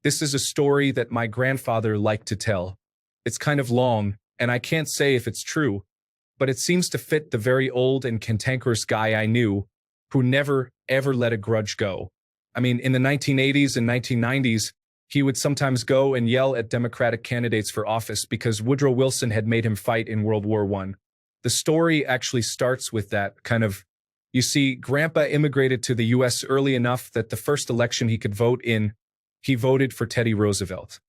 This is a story that my grandfather liked to tell. It's kind of long, and I can't say if it's true, but it seems to fit the very old and cantankerous guy I knew who never, ever let a grudge go. I mean, in the 1980s and 1990s, he would sometimes go and yell at Democratic candidates for office because Woodrow Wilson had made him fight in World War I. The story actually starts with that kind of, you see, Grandpa immigrated to the US early enough that the first election he could vote in, he voted for Teddy Roosevelt.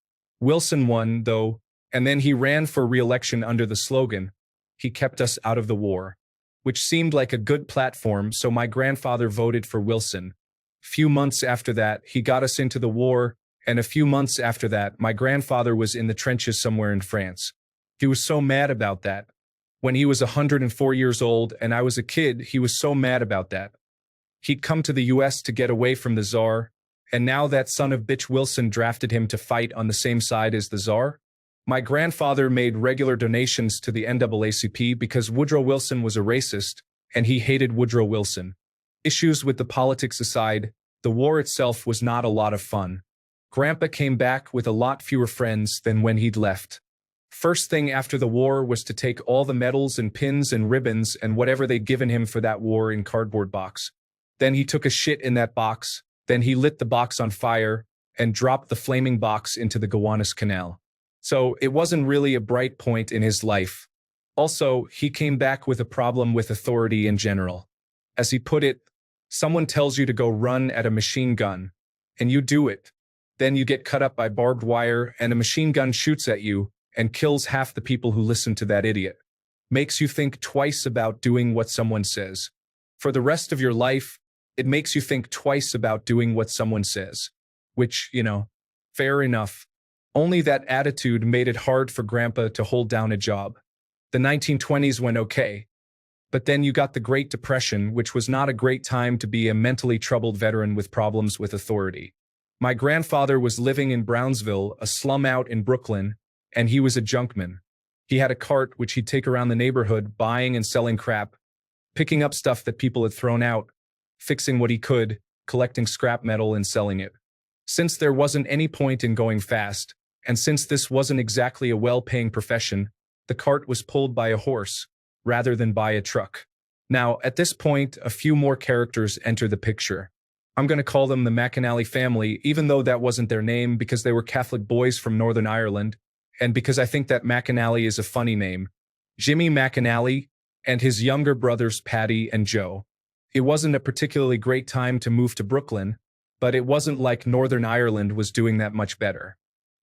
Wilson won, though, and then he ran for re-election under the slogan, "He kept us out of the war," which seemed like a good platform, so my grandfather voted for Wilson. Few months after that, he got us into the war, and a few months after that, my grandfather was in the trenches somewhere in France. He was so mad about that. When he was 104 years old and I was a kid, he was so mad about that. He'd come to the US to get away from the Tsar, and now that son of bitch Wilson drafted him to fight on the same side as the Tsar. My grandfather made regular donations to the NAACP because Woodrow Wilson was a racist, and he hated Woodrow Wilson. Issues with the politics aside, the war itself was not a lot of fun. Grandpa came back with a lot fewer friends than when he'd left. First thing after the war was to take all the medals and pins and ribbons and whatever they'd given him for that war in cardboard box. Then he took a shit in that box, then he lit the box on fire and dropped the flaming box into the Gowanus Canal. So it wasn't really a bright point in his life. Also, he came back with a problem with authority in general. As he put it, someone tells you to go run at a machine gun, and you do it. Then you get cut up by barbed wire and a machine gun shoots at you and kills half the people who listen to that idiot. Makes you think twice about doing what someone says. For the rest of your life, it makes you think twice about doing what someone says. Which, fair enough. Only that attitude made it hard for Grandpa to hold down a job. The 1920s went okay. But then you got the Great Depression, which was not a great time to be a mentally troubled veteran with problems with authority. My grandfather was living in Brownsville, a slum out in Brooklyn, and he was a junkman. He had a cart which he'd take around the neighborhood, buying and selling crap, picking up stuff that people had thrown out, fixing what he could, collecting scrap metal and selling it. Since there wasn't any point in going fast, and since this wasn't exactly a well-paying profession, the cart was pulled by a horse, rather than by a truck. Now, at this point, a few more characters enter the picture. I'm going to call them the McAnally family, even though that wasn't their name because they were Catholic boys from Northern Ireland, and because I think that McAnally is a funny name. Jimmy McAnally and his younger brothers Paddy and Joe. It wasn't a particularly great time to move to Brooklyn, but it wasn't like Northern Ireland was doing that much better.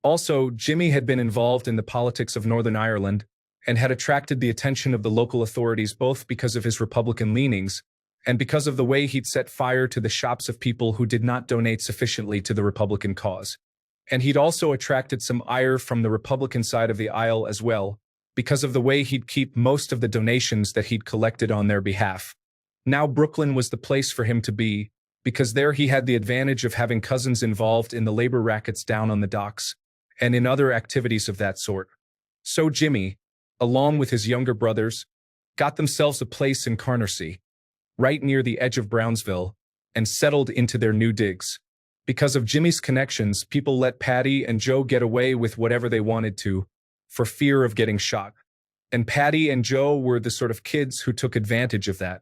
Also, Jimmy had been involved in the politics of Northern Ireland and had attracted the attention of the local authorities both because of his Republican leanings and because of the way he'd set fire to the shops of people who did not donate sufficiently to the Republican cause. And he'd also attracted some ire from the Republican side of the aisle as well, because of the way he'd keep most of the donations that he'd collected on their behalf. Now Brooklyn was the place for him to be, because there he had the advantage of having cousins involved in the labor rackets down on the docks, and in other activities of that sort. So Jimmy, along with his younger brothers, got themselves a place in Carnersea, right near the edge of Brownsville, and settled into their new digs. Because of Jimmy's connections, people let Paddy and Joe get away with whatever they wanted to, for fear of getting shot. And Paddy and Joe were the sort of kids who took advantage of that.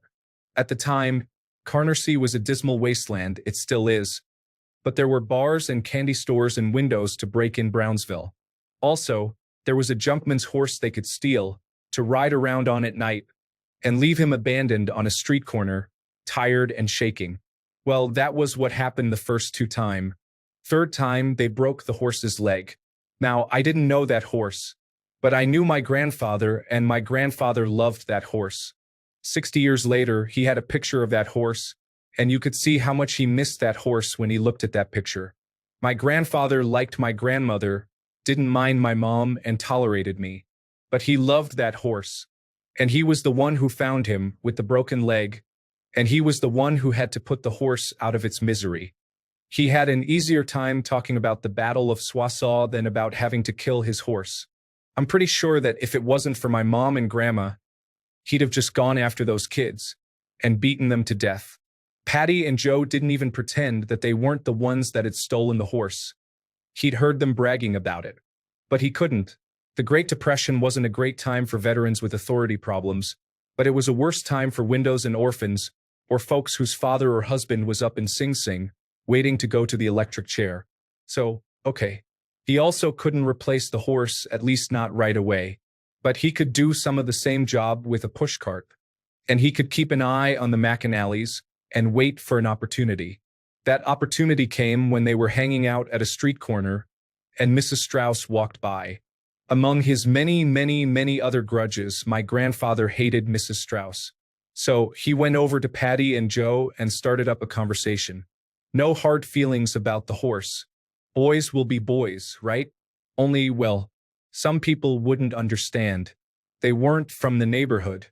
At the time, Carnersea was a dismal wasteland, it still is. But there were bars and candy stores and windows to break in Brownsville. Also, there was a junkman's horse they could steal, to ride around on at night, and leave him abandoned on a street corner, tired and shaking. Well, that was what happened the first two times. Third time, they broke the horse's leg. Now, I didn't know that horse, but I knew my grandfather, and my grandfather loved that horse. 60 years later, he had a picture of that horse, and you could see how much he missed that horse when he looked at that picture. My grandfather liked my grandmother, didn't mind my mom, and tolerated me. But he loved that horse. And he was the one who found him with the broken leg, and he was the one who had to put the horse out of its misery. He had an easier time talking about the Battle of Soissons than about having to kill his horse. I'm pretty sure that if it wasn't for my mom and grandma, he'd have just gone after those kids and beaten them to death. Paddy and Joe didn't even pretend that they weren't the ones that had stolen the horse. He'd heard them bragging about it. But he couldn't. The Great Depression wasn't a great time for veterans with authority problems, but it was a worse time for widows and orphans, or folks whose father or husband was up in Sing Sing, waiting to go to the electric chair. So, okay. He also couldn't replace the horse, at least not right away. But he could do some of the same job with a pushcart. And he could keep an eye on the McAnallys and wait for an opportunity. That opportunity came when they were hanging out at a street corner, and Mrs. Strauss walked by. Among his many other grudges, my grandfather hated Mrs. Strauss. So he went over to Patty and Joe and started up a conversation. No hard feelings about the horse. Boys will be boys, right? Only, well, some people wouldn't understand. They weren't from the neighborhood.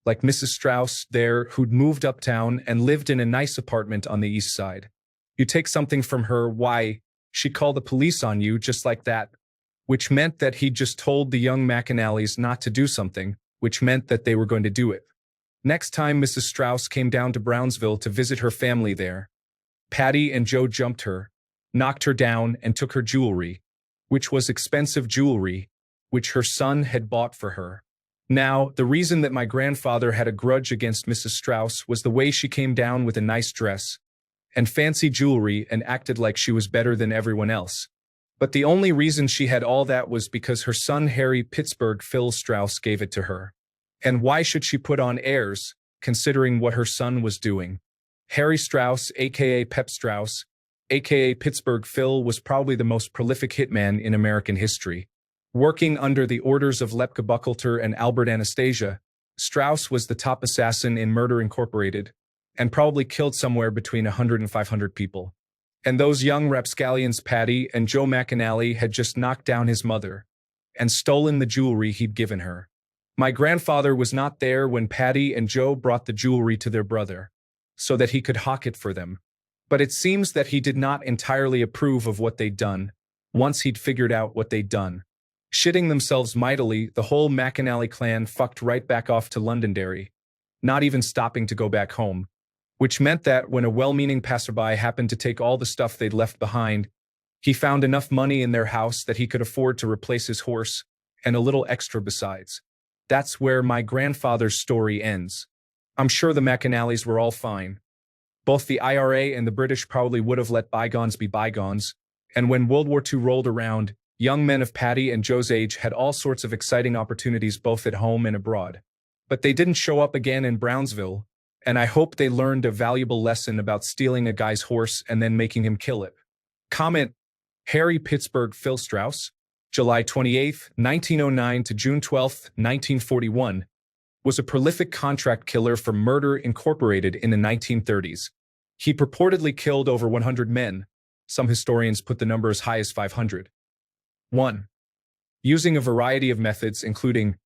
Like Mrs. Strauss there, who'd moved uptown and lived in a nice apartment on the east side. You take something from her, why, she'd call the police on you just like that. Which meant that he'd just told the young McAnallys not to do something, which meant that they were going to do it. Next time Mrs. Strauss came down to Brownsville to visit her family there, Patty and Joe jumped her, knocked her down, and took her jewelry, which was expensive jewelry, which her son had bought for her. Now, the reason that my grandfather had a grudge against Mrs. Strauss was the way she came down with a nice dress and fancy jewelry and acted like she was better than everyone else. But the only reason she had all that was because her son Harry Pittsburgh Phil Strauss gave it to her. And why should she put on airs, considering what her son was doing? Harry Strauss, aka Pep Strauss, aka Pittsburgh Phil, was probably the most prolific hitman in American history. Working under the orders of Lepke Buchalter and Albert Anastasia, Strauss was the top assassin in Murder Incorporated, and probably killed somewhere between 100 and 500 people. And those young rapscallions Patty and Joe McAnally had just knocked down his mother and stolen the jewelry he'd given her. My grandfather was not there when Patty and Joe brought the jewelry to their brother, so that he could hawk it for them. But it seems that he did not entirely approve of what they'd done, once he'd figured out what they'd done. Shitting themselves mightily, the whole McAnally clan fucked right back off to Londonderry, not even stopping to go back home. Which meant that when a well-meaning passerby happened to take all the stuff they'd left behind, he found enough money in their house that he could afford to replace his horse, and a little extra besides. That's where my grandfather's story ends. I'm sure the McAnallys were all fine. Both the IRA and the British probably would have let bygones be bygones, and when World War II rolled around, young men of Patty and Joe's age had all sorts of exciting opportunities both at home and abroad. But they didn't show up again in Brownsville, and I hope they learned a valuable lesson about stealing a guy's horse and then making him kill it. Comment: Harry Pittsburgh Phil Strauss, July 28, 1909 to June 12, 1941, was a prolific contract killer for Murder Incorporated in the 1930s. He purportedly killed over 100 men. Some historians put the number as high as 500. 1. Using a variety of methods including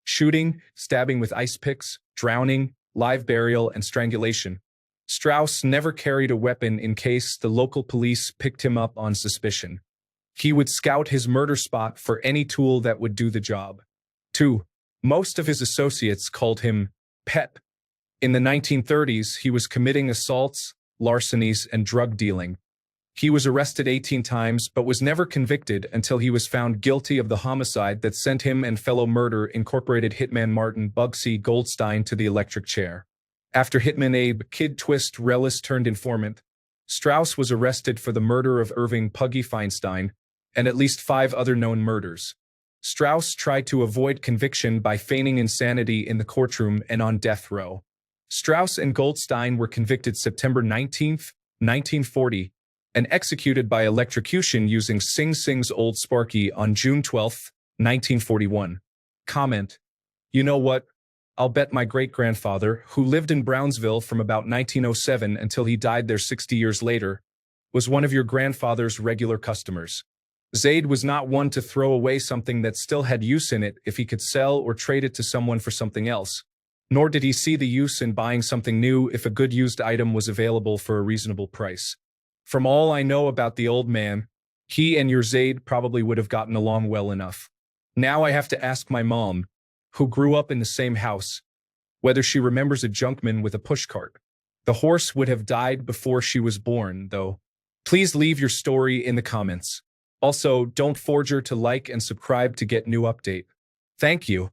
shooting, stabbing with ice picks, drowning, live burial, and strangulation. Strauss never carried a weapon in case the local police picked him up on suspicion. He would scout his murder spot for any tool that would do the job. 2. Most of his associates called him Pep. In the 1930s, he was committing assaults, larcenies, and drug dealing. He was arrested 18 times but was never convicted until he was found guilty of the homicide that sent him and fellow Murder Incorporated hitman Martin Bugsy Goldstein to the electric chair. After hitman Abe Kid Twist Rellis turned informant, Strauss was arrested for the murder of Irving Puggy Feinstein and at least 5 other known murders. Strauss tried to avoid conviction by feigning insanity in the courtroom and on death row. Strauss and Goldstein were convicted September 19, 1940, and executed by electrocution using Sing Sing's Old Sparky on June 12, 1941. Comment: You know what? I'll bet my great-grandfather, who lived in Brownsville from about 1907 until he died there 60 years later, was one of your grandfather's regular customers. Zaid was not one to throw away something that still had use in it if he could sell or trade it to someone for something else, nor did he see the use in buying something new if a good used item was available for a reasonable price. From all I know about the old man, he and your Zaid probably would have gotten along well enough. Now I have to ask my mom, who grew up in the same house, whether she remembers a junkman with a pushcart. The horse would have died before she was born, though. Please leave your story in the comments. Also, don't forget to like and subscribe to get new update. Thank you.